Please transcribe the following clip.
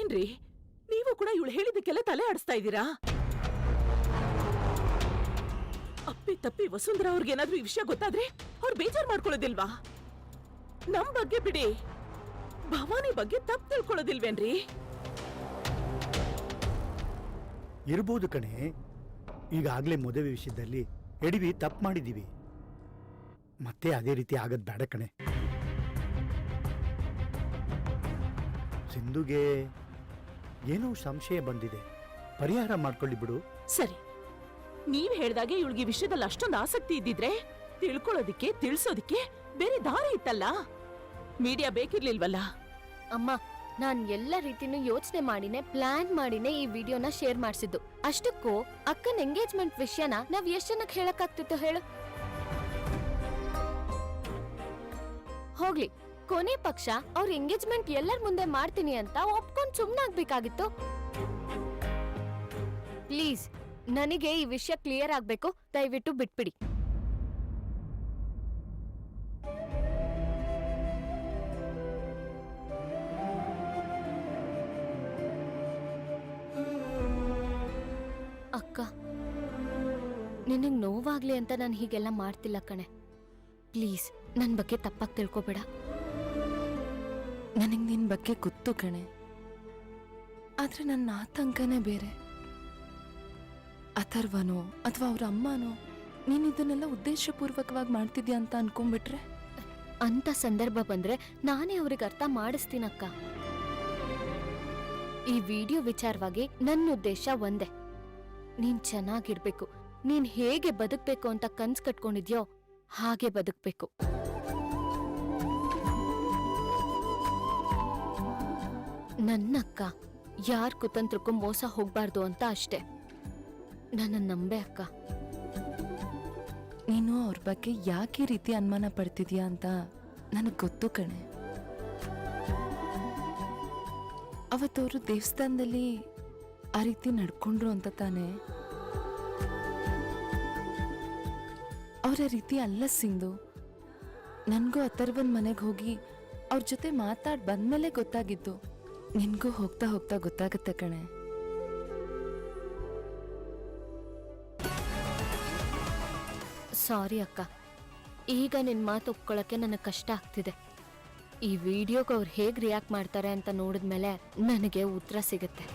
ಏನ್ರಿ ನೀವು ಕೂಡ ಇವಳು ಹೇಳಿದಕ್ಕೆಲ್ಲ ತಲೆ ಆಡಿಸ್ತಾ ಇದ್ದೀರಾ? ಅಪ್ಪಿ ತಪ್ಪಿ ವಸುಂಧರಾ ಅವ್ರಿಗೇನಾದ್ರೂ ಈ ವಿಷಯ ಗೊತ್ತಾದ್ರೆ ಅವ್ರು ಬೇಜಾರ್ ಮಾಡ್ಕೊಳ್ಳೋದಿಲ್ವಾ? ನಮ್ ಬಗ್ಗೆ ಬಿಡಿ, ಭವಾನಿ ಬಗ್ಗೆ ತಪ್ಪು ತಿಳ್ಕೊಳ್ಳೋದಿಲ್ವೇನ್ರಿ? ಇರ್ಬೋದು ಕಣೆ. ಈಗಾಗ್ಲೇ ಮದುವೆ ವಿಷಯದಲ್ಲಿ ಎಡವಿ ತಪ್ಪು ಮಾಡಿದೀವಿ. ಮತ್ತೆ ಅದೇ ರೀತಿ ಆಗದ್ ಬೇಡ ಕಣೆ. ಸಿಂಧುಗೆ ಏನೋ ಸಂಶಯ ಬಂದಿದೆ, ಪರಿಹಾರ ಮಾಡ್ಕೊಳ್ಳಿ ಬಿಡು. ಸರಿ, ನೀವ್ ಹೇಳ್ದಾಗೆ ಇವಳಿಗೆ ವಿಷಯದಲ್ಲಿ ಅಷ್ಟೊಂದು ಆಸಕ್ತಿ ಇದ್ದಿದ್ರೆ ತಿಳ್ಕೊಳ್ಳೋದಿಕ್ಕೆ ತಿಳಿಸೋದಿಕ್ಕೆ ಬೇರೆ ದಾರಿ ಇತ್ತಲ್ಲ, ಮೀಡಿಯಾ ಬೇಕಿರ್ಲಿಲ್ವಲ್ಲ? ಅಮ್ಮ, ನಾನ್ ಎಲ್ಲ ರೀತಿನೂ ಯೋಚನೆ ಮಾಡಿನೇ ಪ್ಲಾನ್ ಮಾಡಿನೇ ಈ ವಿಡಿಯೋನ ಶೇರ್ ಮಾಡಿಸಿದ್ದು. ಅಷ್ಟಕ್ಕೂ ಅಕ್ಕನ ಎಂಗೇಜ್ಮೆಂಟ್ ವಿಷಯನ ನಾವ್ ಎಷ್ಟ್ ಜನಕ್ಕೆ ಹೇಳಕ್ಕಾಗ್ತಿತ್ತು ಹೇಳು? ಹೋಗ್ಲಿ, ಕೊನೆ ಪಕ್ಷ ಅವ್ರ ಎಂಗೇಜ್ಮೆಂಟ್ ಎಲ್ಲರ ಮುಂದೆ ಮಾಡ್ತೀನಿ ಅಂತ ಒಪ್ಕೊಂಡ್ ಸುಮ್ನಾಗ್ಬೇಕಾಗಿತ್ತು. ಪ್ಲೀಸ್, ನನಗೆ ಈ ವಿಷಯ ಕ್ಲಿಯರ್ ಆಗ್ಬೇಕು, ದಯವಿಟ್ಟು ಬಿಟ್ಬಿಡಿ. ಅಕ್ಕ, ನಿನಗ್ ನೋವಾಗ್ಲಿ ಅಂತ ನಾನು ಹೀಗೆಲ್ಲ ಮಾಡ್ತಿಲ್ಲ ಕಣೆ. ಪ್ಲೀಸ್, ನನ್ ಬಗ್ಗೆ ತಪ್ಪಾಗಿ ತಿಳ್ಕೊಬೇಡ. ನನಗ್ ನಿನ್ ಬಗ್ಗೆ ಗೊತ್ತು ಕಣೆ, ಆದ್ರೆ ನನ್ನ ಆತಂಕನೇ ಬೇರೆ. ಅಥರ್ವನೋ ಅಥವಾ ಅವ್ರ ಅಮ್ಮನೋ ನೀನ್ ಇದನ್ನೆಲ್ಲ ಉದ್ದೇಶಪೂರ್ವಕವಾಗಿ ಮಾಡ್ತಿದ್ಯಾ ಅಂತ ಅನ್ಕೊಂಡ್ಬಿಟ್ರೆ? ಅಂತ ಸಂದರ್ಭ ಬಂದ್ರೆ ನಾನೇ ಅವ್ರಿಗೆ ಅರ್ಥ ಮಾಡಿಸ್ತೀನಕ್ಕ. ಈ ವಿಡಿಯೋ ವಿಚಾರವಾಗಿ ನನ್ನ ಉದ್ದೇಶ ಒಂದೇ, ನೀನ್ ಚೆನ್ನಾಗಿರ್ಬೇಕು. ನೀನ್ ಹೇಗೆ ಬದುಕ್ಬೇಕು ಅಂತ ಕನ್ಸ್ ಕಟ್ಕೊಂಡಿದ್ಯೋ ಹಾಗೆ ಬದುಕ್ಬೇಕು. ನನ್ನಕ್ಕ ಯಾರ್ ಕುತಂತ್ರಕ್ಕೂ ಮೋಸ ಹೋಗ್ಬಾರ್ದು ಅಂತ ಅಷ್ಟೇ. ನನ್ನ ನಂಬೆ ಅಕ್ಕ. ನೀನು ಅವ್ರ ಬಗ್ಗೆ ಯಾಕೆ ಈ ರೀತಿ ಅನುಮಾನ ಪಡ್ತಿದ್ಯಾ ಅಂತ ನನಗ್ ಗೊತ್ತು ಕಣೆ. ಅವತ್ತವರು ದೇವಸ್ಥಾನದಲ್ಲಿ ಆ ರೀತಿ ನಡ್ಕೊಂಡ್ರು ಅಂತ ತಾನೆ. ಅವರ ರೀತಿ ಅಲ್ಲ ಸಿಂಧು. ನನ್ಗೂ ಅಥರ್ವನ್ ಮನೆಗೆ ಹೋಗಿ ಅವ್ರ ಜೊತೆ ಮಾತಾಡ್ ಬಂದ್ಮೇಲೆ ಗೊತ್ತಾಗಿದ್ದು. ನಿನ್ಗೂ ಹೋಗ್ತಾ ಹೋಗ್ತಾ ಗೊತ್ತಾಗತ್ತೆ ಕಣೆ. ಸಾರಿ ಅಕ್ಕ, ಈಗ ನಿನ್ ಮಾತು ಒಪ್ಕೊಳಕ್ಕೆ ನನಗೆ ಕಷ್ಟ ಆಗ್ತಿದೆ. ಈ ವಿಡಿಯೋಗೆ ಅವ್ರು ಹೇಗ್ ರಿಯಾಕ್ಟ್ ಮಾಡ್ತಾರೆ ಅಂತ ನೋಡಿದ್ಮೇಲೆ ನನಗೆ ಉತ್ತರ ಸಿಗುತ್ತೆ.